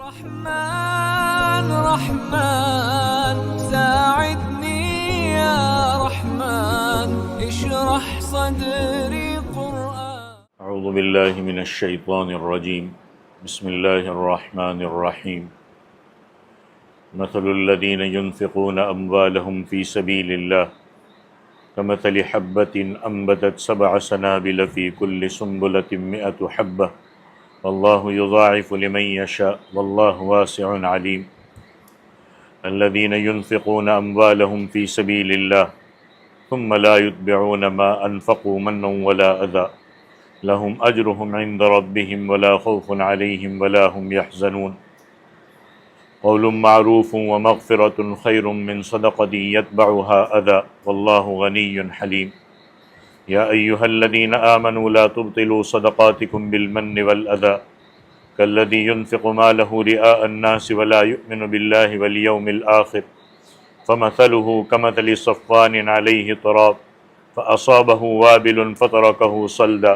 رحمن رحمن ساعدني يا رحمن اشرح صدري قرآن. اعوذ باللہ من الشیطان الرجیم بسم اللہ الرحمن الرحیم. مثل الذین ينفقون اموالهم في سبيل الله كمثل حبة انبتت 7 سنابل في كل سنبلة 100 حبة والله يضاعف لمن يشاء والله واسع عليم. الذين ينفقون اموالهم في سبيل الله ثم لا يتبعون ما انفقوا منا ولا اذى لهم اجرهم عند ربهم ولا خوف عليهم ولا هم يحزنون. قول معروف ومغفرة خير من صدقة يتبعها اذى والله غني حليم. يا أيها الذين آمنوا لا تبطلوا صدقاتكم بالمن والأذى كالذي ينفق ماله رئاء الناس ولا يؤمن بالله واليوم الآخر فمثله كمثل صفوان عليه تراب فأصابه وابل فتركه صلدا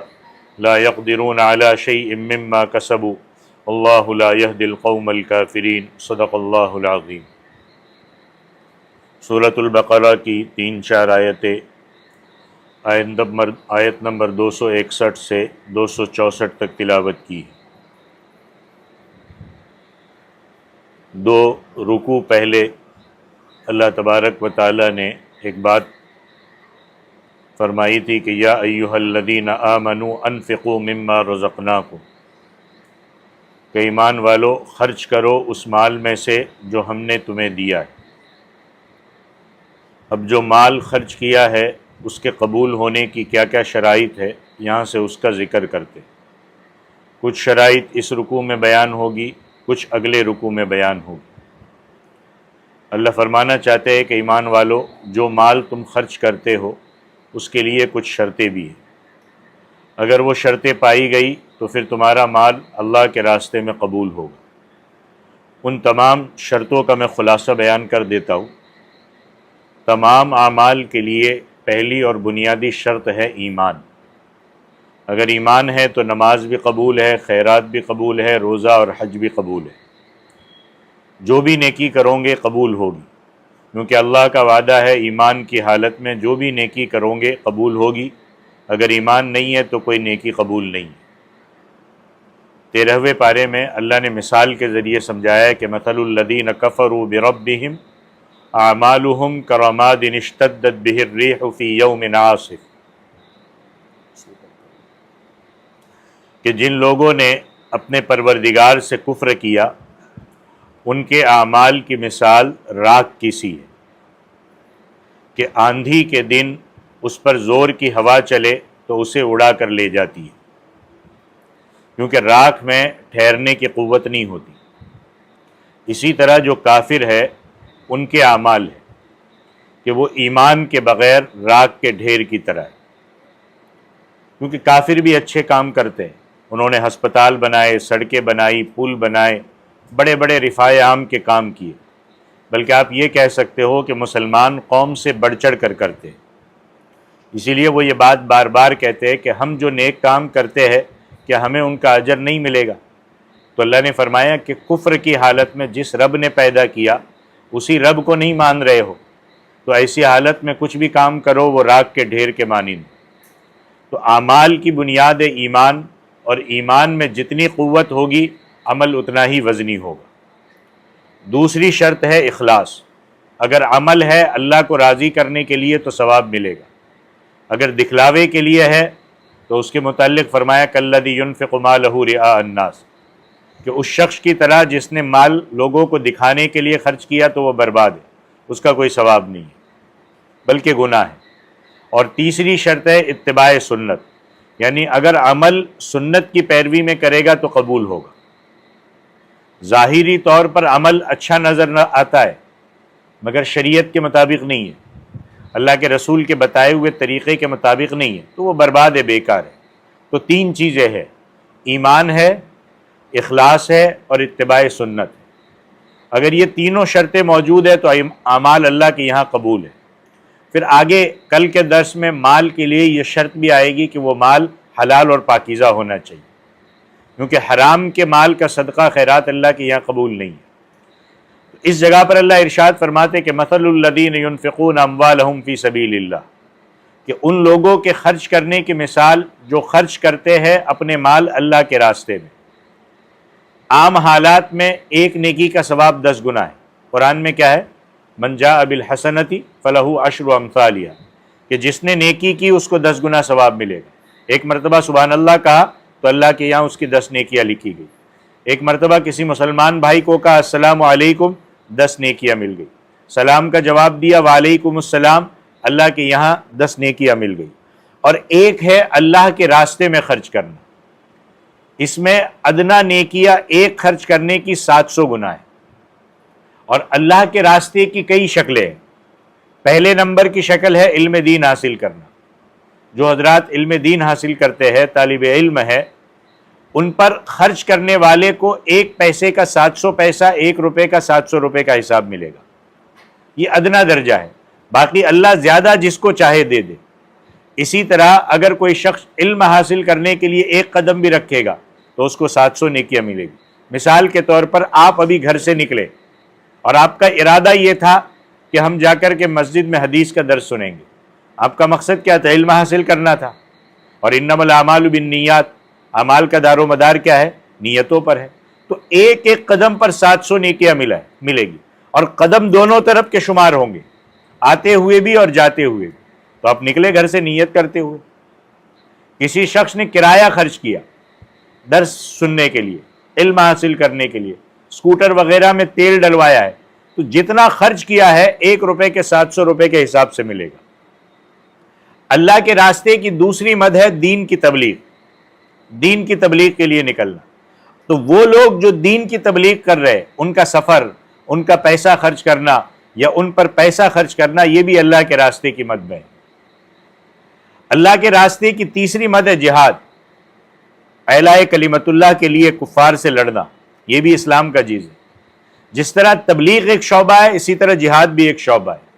لا يقدرون على شيء مما كسبوا والله لا يهدي القوم الكافرين. صدق اللہ العظیم. سورۃ البقرہ کی 3-4 آیتیں آیت نمبر 261 سے 264 تک تلاوت کی. 2 رکوع پہلے اللہ تبارک و تعالی نے ایک بات فرمائی تھی کہ یا ایھا الذین آمنوا انفقوا مما رزقناکم، کہ ایمان والو خرچ کرو اس مال میں سے جو ہم نے تمہیں دیا ہے. اب جو مال خرچ کیا ہے اس کے قبول ہونے کی کیا کیا شرائط ہے، یہاں سے اس کا ذکر کرتے. کچھ شرائط اس رکوع میں بیان ہوگی، کچھ اگلے رکوع میں بیان ہوگی. اللہ فرمانا چاہتے ہیں کہ ایمان والو جو مال تم خرچ کرتے ہو اس کے لیے کچھ شرطیں بھی ہیں. اگر وہ شرطیں پائی گئی تو پھر تمہارا مال اللہ کے راستے میں قبول ہوگا. ان تمام شرطوں کا میں خلاصہ بیان کر دیتا ہوں. تمام اعمال کے لیے پہلی اور بنیادی شرط ہے ایمان. اگر ایمان ہے تو نماز بھی قبول ہے، خیرات بھی قبول ہے، روزہ اور حج بھی قبول ہے. جو بھی نیکی کرو گے قبول ہوگی، کیونکہ اللہ کا وعدہ ہے ایمان کی حالت میں جو بھی نیکی کرو گے قبول ہوگی. اگر ایمان نہیں ہے تو کوئی نیکی قبول نہیں. 13ویں پارے میں اللہ نے مثال کے ذریعے سمجھایا ہے کہ مثل الذین کفروا بربہم اعمالهم کرماد اشتدت به الريح في يوم عاصف، کہ جن لوگوں نے اپنے پروردگار سے کفر کیا ان کے اعمال کی مثال راکھ کی سی ہے کہ آندھی کے دن اس پر زور کی ہوا چلے تو اسے اڑا کر لے جاتی ہے، کیونکہ راکھ میں ٹھہرنے کی قوت نہیں ہوتی. اسی طرح جو کافر ہے ان کے اعمال ہے کہ وہ ایمان کے بغیر راکھ کے ڈھیر کی طرح ہے. کیونکہ کافر بھی اچھے کام کرتے ہیں، انہوں نے ہسپتال بنائے، سڑکیں بنائی، پل بنائے، بڑے بڑے رفاع عام کے کام کیے. بلکہ آپ یہ کہہ سکتے ہو کہ مسلمان قوم سے بڑھ چڑھ کر کرتے ہیں. اسی لیے وہ یہ بات بار بار کہتے ہیں کہ ہم جو نیک کام کرتے ہیں کہ ہمیں ان کا اجر نہیں ملے گا. تو اللہ نے فرمایا کہ کفر کی حالت میں جس رب نے پیدا کیا اسی رب کو نہیں مان رہے ہو، تو ایسی حالت میں کچھ بھی کام کرو وہ راکھ کے ڈھیر کے مانند. تو اعمال کی بنیاد ہے ایمان، اور ایمان میں جتنی قوت ہوگی عمل اتنا ہی وزنی ہوگا. دوسری شرط ہے اخلاص. اگر عمل ہے اللہ کو راضی کرنے کے لیے تو ثواب ملے گا. اگر دکھلاوے کے لیے ہے تو اس کے متعلق فرمایا کالذی ينفق مالہ رئاء الناس، کہ اس شخص کی طرح جس نے مال لوگوں کو دکھانے کے لیے خرچ کیا تو وہ برباد ہے، اس کا کوئی ثواب نہیں ہے بلکہ گناہ ہے. اور تیسری شرط ہے اتباع سنت، یعنی اگر عمل سنت کی پیروی میں کرے گا تو قبول ہوگا. ظاہری طور پر عمل اچھا نظر نہ آتا ہے مگر شریعت کے مطابق نہیں ہے، اللہ کے رسول کے بتائے ہوئے طریقے کے مطابق نہیں ہے، تو وہ برباد ہے، بیکار ہے. تو 3 چیزیں ہیں، ایمان ہے، اخلاص ہے اور اتباع سنت ہے. اگر یہ تینوں شرطیں موجود ہے تو اعمال اللہ کے یہاں قبول ہے. پھر آگے کل کے درس میں مال کے لیے یہ شرط بھی آئے گی کہ وہ مال حلال اور پاکیزہ ہونا چاہیے. کیونکہ حرام کے مال کا صدقہ خیرات اللہ کے یہاں قبول نہیں ہے۔ اس جگہ پر اللہ ارشاد فرماتے کہ مثل الذین ينفقون اموالهم فی سبیل اللہ، کہ ان لوگوں کے خرچ کرنے کی مثال جو خرچ کرتے ہیں اپنے مال اللہ کے راستے میں۔ عام حالات میں ایک نیکی کا ثواب 10 گنا ہے۔ قرآن میں کیا ہے؟ من جاء بالحسنۃ فلہ عشر امثالھا، کہ جس نے نیکی کی اس کو 10 گنا ثواب ملے گا۔ ایک مرتبہ سبحان اللہ کہا تو اللہ کے یہاں اس کی 10 نیکیاں لکھی گئی۔ ایک مرتبہ کسی مسلمان بھائی کو کہا السلام علیکم، 10 نیکیاں مل گئی۔ سلام کا جواب دیا وعلیکم السلام، اللہ کے یہاں 10 نیکیاں مل گئی۔ اور ایک ہے اللہ کے راستے میں خرچ کرنا، اس میں ادنا نیکیاں ایک خرچ کرنے کی 700 گنا ہے۔ اور اللہ کے راستے کی کئی شکلیں ہیں۔ پہلے نمبر کی شکل ہے علم دین حاصل کرنا۔ جو حضرات علم دین حاصل کرتے ہیں، طالب علم ہے، ان پر خرچ کرنے والے کو 1 پیسے کا 700 پیسہ، 1 روپے کا 700 روپے کا حساب ملے گا۔ یہ ادنا درجہ ہے، باقی اللہ زیادہ جس کو چاہے دے دے۔ اسی طرح اگر کوئی شخص علم حاصل کرنے کے لیے 1 قدم بھی رکھے گا تو اس کو 700 نیکیاں ملے گی۔ مثال کے طور پر آپ ابھی گھر سے نکلے اور آپ کا ارادہ یہ تھا کہ ہم جا کر کے مسجد میں حدیث کا درس سنیں گے۔ آپ کا مقصد کیا تھا؟ علم حاصل کرنا تھا۔ اور انما الاعمال بالنیات، اعمال کا دار و مدار کیا ہے؟ نیتوں پر ہے۔ تو ایک ایک قدم پر 700 نیکیاں ملے گی، اور قدم دونوں طرف کے شمار ہوں گے، آتے ہوئے بھی اور جاتے ہوئے بھی۔ تو آپ نکلے گھر سے نیت کرتے ہوئے۔ کسی شخص نے کرایہ خرچ کیا درس سننے کے لیے، علم حاصل کرنے کے لیے، اسکوٹر وغیرہ میں تیل ڈلوایا ہے، تو جتنا خرچ کیا ہے 1 روپے کے 700 روپے کے حساب سے ملے گا۔ اللہ کے راستے کی دوسری مد ہے دین کی تبلیغ، دین کی تبلیغ کے لیے نکلنا۔ تو وہ لوگ جو دین کی تبلیغ کر رہے، ان کا سفر، ان کا پیسہ خرچ کرنا یا ان پر پیسہ خرچ کرنا، یہ بھی اللہ کے راستے کی مد میں ہے۔ اللہ کے راستے کی تیسری مد ہے جہاد، اعلاء کلمت اللہ کے لیے کفار سے لڑنا، یہ بھی اسلام کا چیز ہے۔ جس طرح تبلیغ ایک شعبہ ہے، اسی طرح جہاد بھی ایک شعبہ ہے۔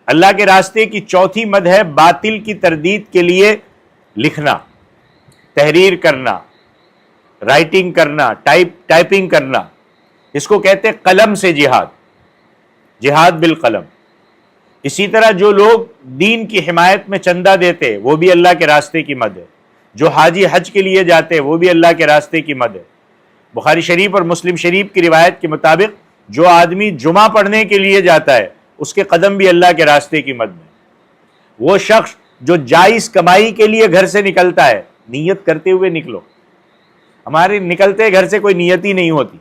اللہ کے راستے کی چوتھی مد ہے باطل کی تردید کے لیے لکھنا، تحریر کرنا، رائٹنگ کرنا، ٹائپنگ کرنا، اس کو کہتے ہیں قلم سے جہاد، جہاد بالقلم۔ اسی طرح جو لوگ دین کی حمایت میں چندہ دیتے، وہ بھی اللہ کے راستے کی مد ہے۔ جو حاجی حج کے لیے جاتے، وہ بھی اللہ کے راستے کی مد ہے۔ بخاری شریف اور مسلم شریف کی روایت کے مطابق جو آدمی جمعہ پڑھنے کے لیے جاتا ہے، اس کے قدم بھی اللہ کے راستے کی مد میں۔ وہ شخص جو جائز کمائی کے لیے گھر سے نکلتا ہے، نیت کرتے ہوئے نکلو۔ ہمارے نکلتے گھر سے کوئی نیت ہی نہیں ہوتی،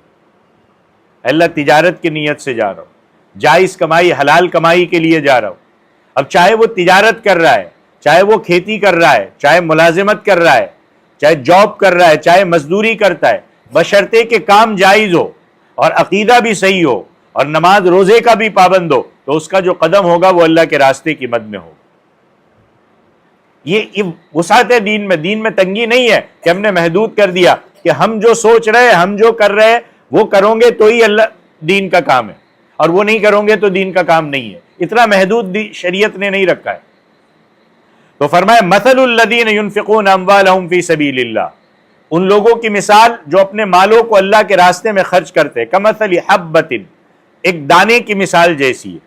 اللہ تجارت کی نیت سے جا رہا ہوں، جائز کمائی، حلال کمائی کے لیے جا رہا ہوں۔ اب چاہے وہ تجارت کر رہا ہے، چاہے وہ کھیتی کر رہا ہے، چاہے ملازمت کر رہا ہے، چاہے جاب کر رہا ہے، چاہے مزدوری کرتا ہے، بشرطے کہ کام جائز ہو اور عقیدہ بھی صحیح ہو اور نماز روزے کا بھی پابند ہو، تو اس کا جو قدم ہوگا وہ اللہ کے راستے کی مد میں ہوگا۔ یہ وسعت ہے دین میں تنگی نہیں ہے کہ ہم نے محدود کر دیا کہ ہم جو سوچ رہے ہیں، ہم جو کر رہے ہیں، وہ کرو گے تو ہی اللہ دین کا کام ہے، اور وہ نہیں کرو گے تو دین کا کام نہیں ہے۔ اتنا محدود شریعت نے نہیں رکھا ہے۔ تو فرمایا مثل الذین ينفقون اموالهم فی سبیل اللہ، ان لوگوں کی مثال جو اپنے مالوں کو اللہ کے راستے میں خرچ کرتے، کمثل حبۃ، ایک دانے کی مثال جیسی ہے۔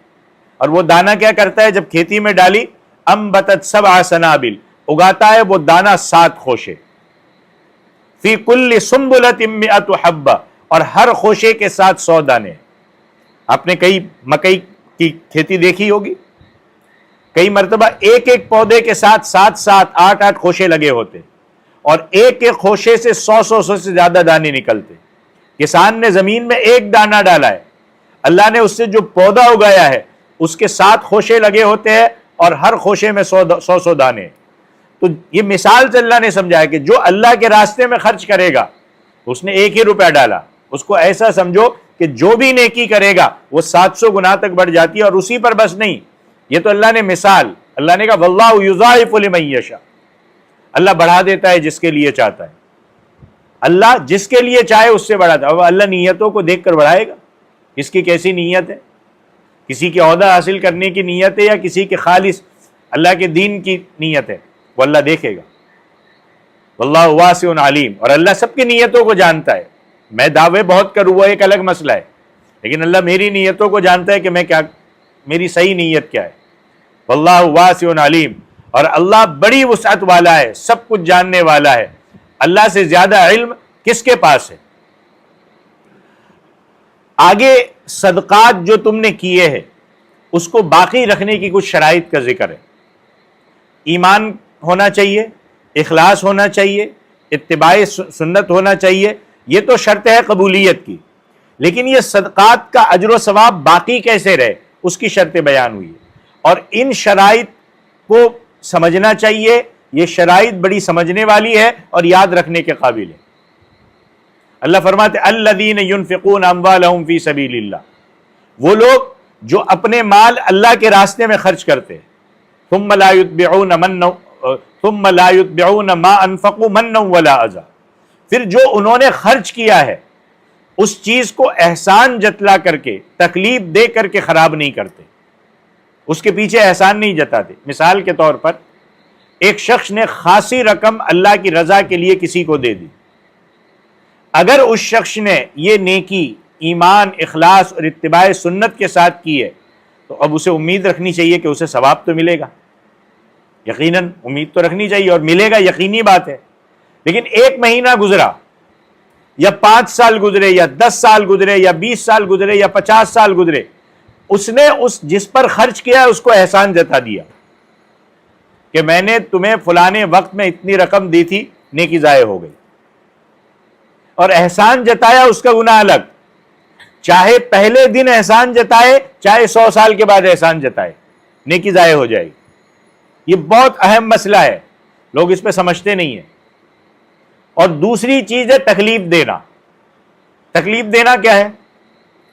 اور وہ دانہ کیا کرتا ہے؟ جب کھیتی میں ڈالی، انبتت 7 سنابل، اگاتا ہے وہ دانہ 7 خوشے، فی کل سنبلۃ 100 حبہ، اور ہر خوشے کے ساتھ 100 دانے۔ آپ نے کئی مکئی کی کھیتی دیکھی ہوگی، کئی مرتبہ ایک ایک پودے کے ساتھ 7 8 خوشے لگے ہوتے، اور ایک ایک خوشے سے 100 سے زیادہ دانے نکلتے۔ کسان نے زمین میں ایک دانہ ڈالا ہے، اللہ نے اس سے جو پودا اگایا ہے اس کے 7 خوشے لگے ہوتے ہیں، اور ہر خوشے میں 100 دانے۔ تو یہ مثال سے اللہ نے سمجھایا کہ جو اللہ کے راستے میں خرچ کرے گا، اس نے 1 ہی روپیہ ڈالا، اس کو ایسا سمجھو کہ جو بھی نیکی کرے گا وہ 700 گنا تک بڑھ جاتی ہے۔ اور اسی پر بس نہیں، یہ تو اللہ نے مثال، اللہ نے کہا واللہ یضاعف لمن یشاء، اللہ بڑھا دیتا ہے جس کے لیے چاہتا ہے، اللہ جس کے لیے چاہے اس سے بڑھاتا ہے۔ اب اللہ نیتوں کو دیکھ کر بڑھائے گا، کس کی کیسی نیت ہے، کسی کی عہدہ حاصل کرنے کی نیت ہے یا کسی کے خالص اللہ کے دین کی نیت ہے، وہ اللہ دیکھے گا۔ واللہ واسع علیم، اور اللہ سب کی نیتوں کو جانتا ہے. میں دعوے بہت کروں وہ ایک الگ مسئلہ ہے، لیکن اللہ میری نیتوں کو جانتا ہے کہ میں کیا، میری صحیح نیت کیا ہے. واللہ واسع علیم، اور اللہ بڑی وسعت والا ہے، سب کچھ جاننے والا ہے. اللہ سے زیادہ علم کس کے پاس ہے؟ آگے صدقات جو تم نے کیے ہیں اس کو باقی رکھنے کی کچھ شرائط کا ذکر ہے. ایمان ہونا چاہیے، اخلاص ہونا چاہیے، اتباع سنت ہونا چاہیے، یہ تو شرط ہے قبولیت کی. لیکن یہ صدقات کا اجر و ثواب باقی کیسے رہے اس کی شرطیں بیان ہوئی، اور ان شرائط کو سمجھنا چاہیے. یہ شرائط بڑی سمجھنے والی ہے اور یاد رکھنے کے قابل ہے. اللہ فرماتے الذین ينفقون اموالهم فی سبیل اللہ، وہ لوگ جو اپنے مال اللہ کے راستے میں خرچ کرتے ہیں. ثم لا يتبعون ما انفقوا منا ولا اذى، پھر جو انہوں نے خرچ کیا ہے اس چیز کو احسان جتلا کر کے، تکلیف دے کر کے خراب نہیں کرتے، اس کے پیچھے احسان نہیں جتاتے. مثال کے طور پر ایک شخص نے خاصی رقم اللہ کی رضا کے لیے کسی کو دے دی. اگر اس شخص نے یہ نیکی ایمان، اخلاص اور اتباع سنت کے ساتھ کی ہے تو اب اسے امید رکھنی چاہیے کہ اسے ثواب تو ملے گا. یقیناً امید تو رکھنی چاہیے اور ملے گا، یقینی بات ہے. لیکن 1 مہینہ گزرا یا 5 سال گزرے یا 10 سال گزرے یا 20 سال گزرے یا 50 سال گزرے، اس نے جس پر خرچ کیا اس کو احسان جتا دیا کہ میں نے تمہیں فلانے وقت میں اتنی رقم دی تھی، نیکی ضائع ہو گئی. اور احسان جتایا اس کا گناہ الگ، چاہے پہلے دن احسان جتائے چاہے 100 سال کے بعد احسان جتائے، نیکی ضائع ہو جائے گی. یہ بہت اہم مسئلہ ہے، لوگ اس پہ سمجھتے نہیں ہیں. اور دوسری چیز ہے تکلیف دینا. تکلیف دینا کیا ہے؟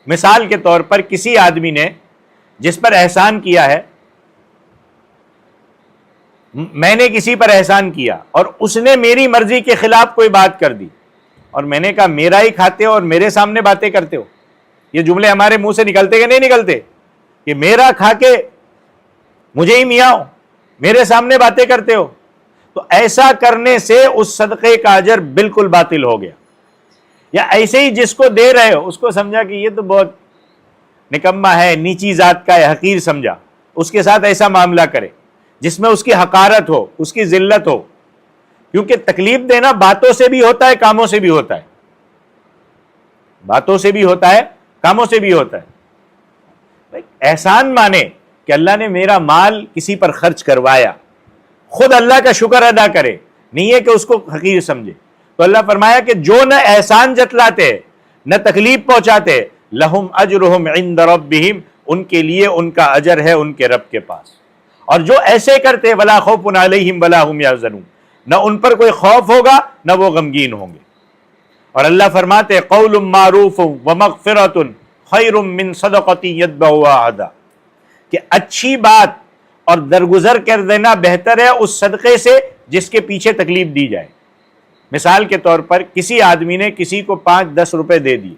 مثال کے طور پر کسی آدمی نے جس پر احسان کیا ہے، میں نے کسی پر احسان کیا اور اس نے میری مرضی کے خلاف کوئی بات کر دی، اور میں نے کہا میرا ہی کھاتے ہو اور میرے سامنے باتیں کرتے ہو. یہ جملے ہمارے منہ سے نکلتے کہ نہیں نکلتے کہ میرا کھا کے مجھے ہی میاں ہو، میرے سامنے باتیں کرتے ہو. تو ایسا کرنے سے اس صدقے کا اجر بالکل باطل ہو گیا. یا ایسے ہی جس کو دے رہے ہو اس کو سمجھا کہ یہ تو بہت نکما ہے، نیچی ذات کا ہے، حقیر سمجھا، اس کے ساتھ ایسا معاملہ کرے جس میں اس کی حقارت ہو، اس کی ذلت ہو. کیونکہ تکلیف دینا باتوں سے بھی ہوتا ہے، کاموں سے بھی ہوتا ہے. باتوں سے بھی ہوتا ہے، کاموں سے بھی ہوتا ہے. احسان مانے کہ اللہ نے میرا مال کسی پر خرچ کروایا، خود اللہ کا شکر ادا کرے، نہیں ہے کہ اس کو حقیر سمجھے. تو اللہ فرمایا کہ جو نہ احسان جتلاتے نہ تکلیف پہنچاتے، لہم اجرہم عند ربہم، ان کے لیے ان کا اجر ہے ان کے رب کے پاس. اور جو ایسے کرتے ولا خوف علیہم ولا هم یحزنون، نہ ان پر کوئی خوف ہوگا نہ وہ غمگین ہوں گے. اور اللہ فرماتے قول معروف ومغفرۃ خیر من صدقۃ یتبعها اذى، کہ اچھی بات اور درگزر کر دینا بہتر ہے اس صدقے سے جس کے پیچھے تکلیف دی جائے. مثال کے طور پر کسی آدمی نے کسی کو 5-10 روپے دے دیے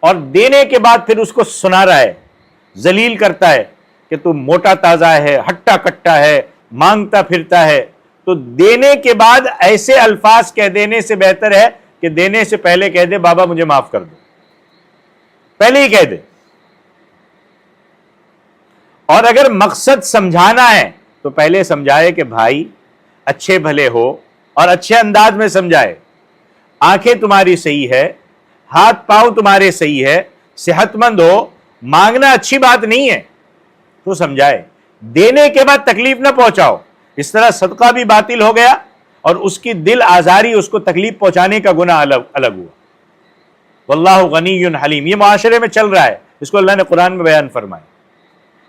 اور دینے کے بعد پھر اس کو سنا رہا ہے، ذلیل کرتا ہے کہ تو موٹا تازہ ہے، ہٹا کٹا ہے، مانگتا پھرتا ہے. تو دینے کے بعد ایسے الفاظ کہہ دینے سے بہتر ہے کہ دینے سے پہلے کہہ دے بابا مجھے معاف کر دو، پہلے ہی کہہ دے. اور اگر مقصد سمجھانا ہے تو پہلے سمجھائے کہ بھائی اچھے بھلے ہو، اور اچھے انداز میں سمجھائے. آنکھیں تمہاری صحیح ہے، ہاتھ پاؤں تمہارے صحیح ہے، صحت مند ہو، مانگنا اچھی بات نہیں ہے تو سمجھائے. دینے کے بعد تکلیف نہ پہنچاؤ، اس طرح صدقہ بھی باطل ہو گیا اور اس کی دل آزاری، اس کو تکلیف پہنچانے کا گناہ الگ ہوا. واللہ غنی حلیم، یہ معاشرے میں چل رہا ہے، اس کو اللہ نے قرآن میں بیان فرمایا.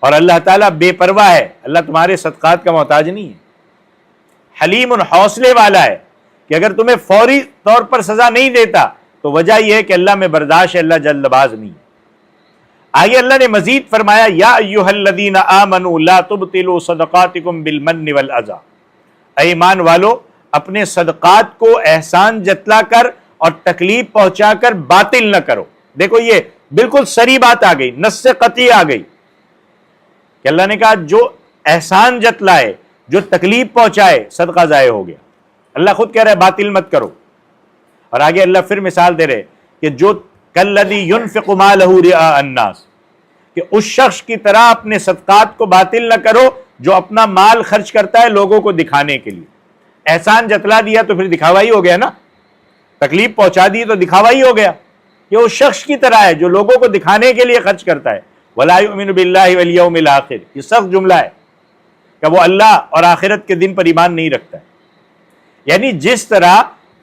اور اللہ تعالیٰ بے پرواہ ہے، اللہ تمہارے صدقات کا محتاج نہیں ہے. حلیم حوصلے والا ہے کہ اگر تمہیں فوری طور پر سزا نہیں دیتا تو وجہ یہ ہے کہ اللہ میں برداشت ہے، اللہ جلد باز نہیں ہے. آگے اللہ نے مزید فرمایا یا ایھا الذین آمنوا لا تبطلوا صدقاتکم بالمن والاذی، اے ایمان والو اپنے صدقات کو احسان جتلا کر اور تکلیف پہنچا کر باطل نہ کرو. دیکھو یہ بالکل صریح بات آ گئی، نص قطعی آ گئی کہ اللہ نے کہا جو احسان جتلائے، جو تکلیف پہنچائے، صدقہ ضائع ہو گیا. اللہ خود کہہ رہا ہے باطل مت کرو. اور آگے اللہ پھر مثال دے رہے کہ جو کالذی ينفق مالہ رئاء الناس، کہ اس شخص کی طرح اپنے صدقات کو باطل نہ کرو جو اپنا مال خرچ کرتا ہے لوگوں کو دکھانے کے لیے. احسان جتلا دیا تو پھر دکھاوا ہی ہو گیا نا، تکلیف پہنچا دی تو دکھاوا ہی ہو گیا. یہ اس شخص کی طرح ہے جو لوگوں کو دکھانے کے لیے خرچ کرتا ہے. وَلَا يُؤْمِنُ بِاللَّهِ وَالْيَوْمِ الْآخِرِ، یہ سخت جملہ ہے کہ وہ اللہ اور آخرت کے دن پر ایمان نہیں رکھتا ہے. یعنی جس طرح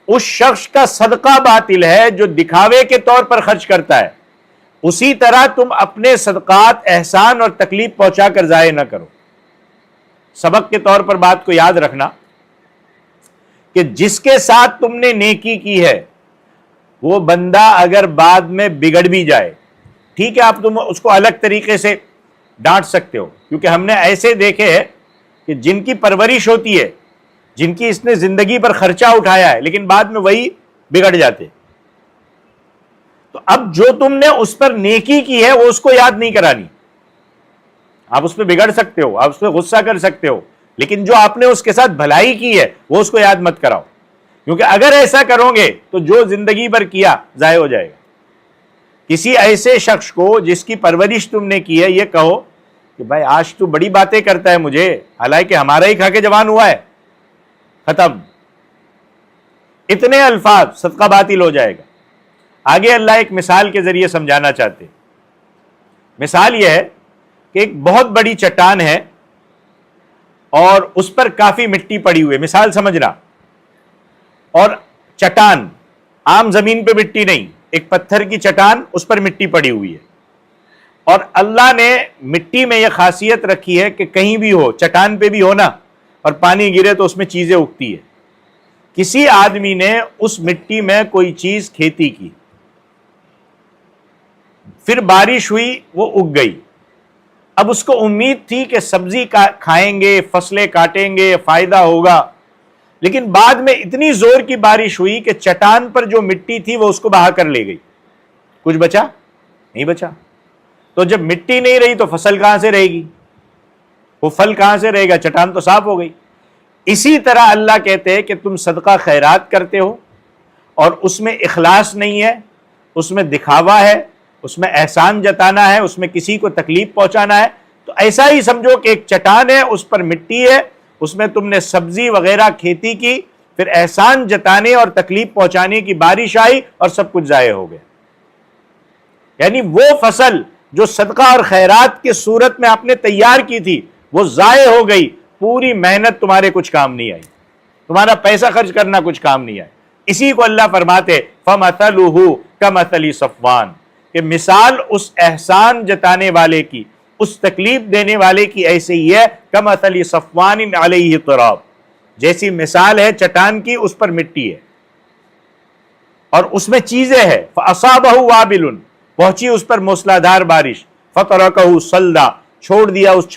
اس شخص کا صدقہ باطل ہے جو دکھاوے کے طور پر خرچ کرتا ہے، اسی طرح تم اپنے صدقات احسان اور تکلیف پہنچا کر ضائع نہ کرو. سبق کے طور پر بات کو یاد رکھنا کہ جس کے ساتھ تم نے نیکی کی ہے وہ بندہ اگر بعد میں بگڑ بھی جائے، ٹھیک ہے آپ تم اس کو الگ طریقے سے ڈانٹ سکتے ہو، کیونکہ ہم نے ایسے دیکھے ہیں کہ جن کی پرورش ہوتی ہے، جن کی اس نے زندگی پر خرچہ اٹھایا ہے، لیکن بعد میں وہی بگڑ جاتے. تو اب جو تم نے اس پر نیکی کی ہے وہ اس کو یاد نہیں کرانی. آپ اس پہ بگڑ سکتے ہو، آپ اس پہ غصہ کر سکتے ہو، لیکن جو آپ نے اس کے ساتھ بھلائی کی ہے وہ اس کو یاد مت کراؤ، کیونکہ اگر ایسا کرو گے تو جو زندگی بھر کیا ضائع ہو جائے گا. کسی ایسے شخص کو جس کی پرورش تم نے کی ہے یہ کہو کہ بھائی آج تو بڑی باتیں کرتا ہے مجھے، حالانکہ ہمارا ہی کھا کے جوان ہوا ہے، ختم. اتنے الفاظ صدقہ باطل ہو جائے گا. آگے اللہ ایک مثال کے ذریعے سمجھانا چاہتے. مثال یہ ہے کہ ایک بہت بڑی چٹان ہے اور اس پر کافی مٹی پڑی ہوئی ہے، مثال سمجھنا. اور چٹان عام زمین پہ مٹی نہیں، ایک پتھر کی چٹان، اس پر مٹی پڑی ہوئی ہے. اور اللہ نے مٹی میں یہ خاصیت رکھی ہے کہ کہیں بھی ہو، چٹان پہ بھی ہو نا، اور پانی گرے تو اس میں چیزیں اگتی ہے. کسی آدمی نے اس مٹی میں کوئی چیز کھیتی کی، پھر بارش ہوئی وہ اگ گئی. اب اس کو امید تھی کہ سبزی کھائیں گے، فصلیں کاٹیں گے، فائدہ ہوگا، لیکن بعد میں اتنی زور کی بارش ہوئی کہ چٹان پر جو مٹی تھی وہ اس کو بہا کر لے گئی. کچھ بچا؟ نہیں بچا. تو جب مٹی نہیں رہی تو فصل کہاں سے رہے گی؟ وہ پھل کہاں سے رہے گا؟ چٹان تو صاف ہو گئی. اسی طرح اللہ کہتے ہیں کہ تم صدقہ خیرات کرتے ہو اور اس میں اخلاص نہیں ہے، اس میں دکھاوا ہے، اس میں احسان جتانا ہے، اس میں کسی کو تکلیف پہنچانا ہے، تو ایسا ہی سمجھو کہ ایک چٹان ہے، اس پر مٹی ہے، اس میں تم نے سبزی وغیرہ کھیتی کی، پھر احسان جتانے اور تکلیف پہنچانے کی بارش آئی اور سب کچھ ضائع ہو گیا. یعنی وہ فصل جو صدقہ اور خیرات کی صورت میں آپ نے تیار کی تھی وہ ضائع ہو گئی. پوری محنت تمہارے کچھ کام نہیں آئی، تمہارا پیسہ خرچ کرنا کچھ کام نہیں آئی. اسی کو اللہ فرماتے فَمَثَلُهُ كَمَثَلِ صَفْوَانٍ، کہ مثال اس احسان جتانے والے کی، اس تکلیف دینے والے کی ایسے ہی ہے کَمَثَلِ صَفْوَانٍ عَلَيْهِ تُرَابٌ، جیسی مثال ہے چٹان کی، اس پر مٹی ہے اور اس میں چیزیں ہیں. فَأَصَابَهُ وَابِلٌ، پہنچی اس پر موسلادھار بارش، فَتَرَكَهُ صَلْدًا، چھوڑ دیا اس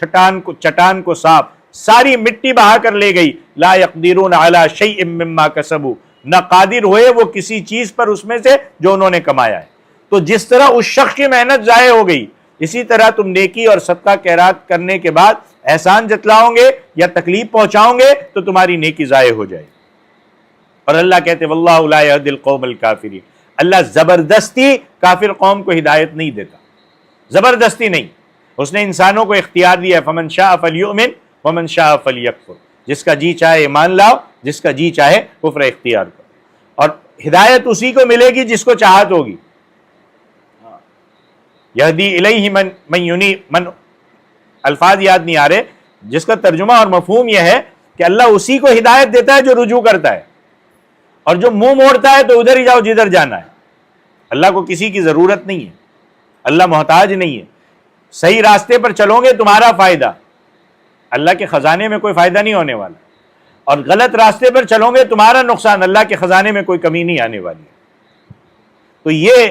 چٹان کو صاف، ساری مٹی بہا کر لے گئی. لا يقدرون على شيء مما كسبوا، نہ قادر ہوئے وہ کسی چیز پر اس میں سے جو انہوں نے کمایا ہے. تو جس طرح اس شخص کی محنت ضائع ہو گئی، اسی طرح تم نیکی اور صدقہ خیرات کرنے کے بعد احسان جتلاؤ گے یا تکلیف پہنچاؤ گے تو تمہاری نیکی ضائع ہو جائے. اور اللہ کہتے واللہ لا يهدي القوم الكافرین، اللہ زبردستی کافر قوم کو ہدایت نہیں دیتا، زبردستی نہیں. اس نے انسانوں کو اختیار دیا، فمن شاء فلیؤمن ومن شاء فلیکفر، جس کا جی چاہے ایمان لاؤ، جس کا جی چاہے کفر اختیار کرو. اور ہدایت اسی کو ملے گی جس کو چاہت ہوگی. یہدی الیہ من ینیب، من الفاظ یاد نہیں آ رہے، جس کا ترجمہ اور مفہوم یہ ہے کہ اللہ اسی کو ہدایت دیتا ہے جو رجوع کرتا ہے، اور جو منہ موڑتا ہے تو ادھر ہی جاؤ جدھر جانا ہے. اللہ کو کسی کی ضرورت نہیں ہے، اللہ محتاج نہیں ہے. صحیح راستے پر چلو گے تمہارا فائدہ، اللہ کے خزانے میں کوئی فائدہ نہیں ہونے والا، اور غلط راستے پر چلو گے تمہارا نقصان، اللہ کے خزانے میں کوئی کمی نہیں آنے والی. تو یہ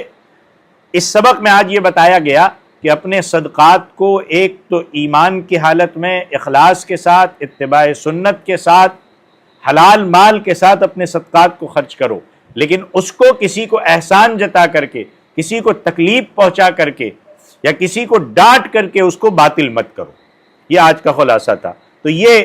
اس سبق میں آج یہ بتایا گیا کہ اپنے صدقات کو ایک تو ایمان کی حالت میں اخلاص کے ساتھ، اتباع سنت کے ساتھ، حلال مال کے ساتھ اپنے صدقات کو خرچ کرو، لیکن اس کو کسی کو احسان جتا کر کے، کسی کو تکلیف پہنچا کر کے یا کسی کو ڈانٹ کر کے اس کو باطل مت کرو. یہ آج کا خلاصہ تھا. تو یہ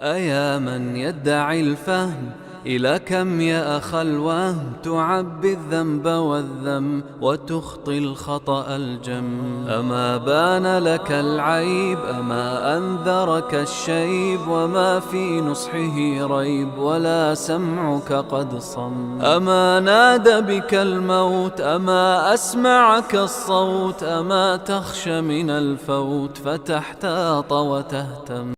أيا من يدعي الفهم إلى كم يا أخ الوهم تعبي الذنب والذم وتخطي الخطأ الجم. أما بان لك العيب أما أنذرك الشيب وما في نصحه ريب ولا سمعك قد صم. أما نادى بك الموت أما أسمعك الصوت أما تخشى من الفوت فتحتاط وتهتم.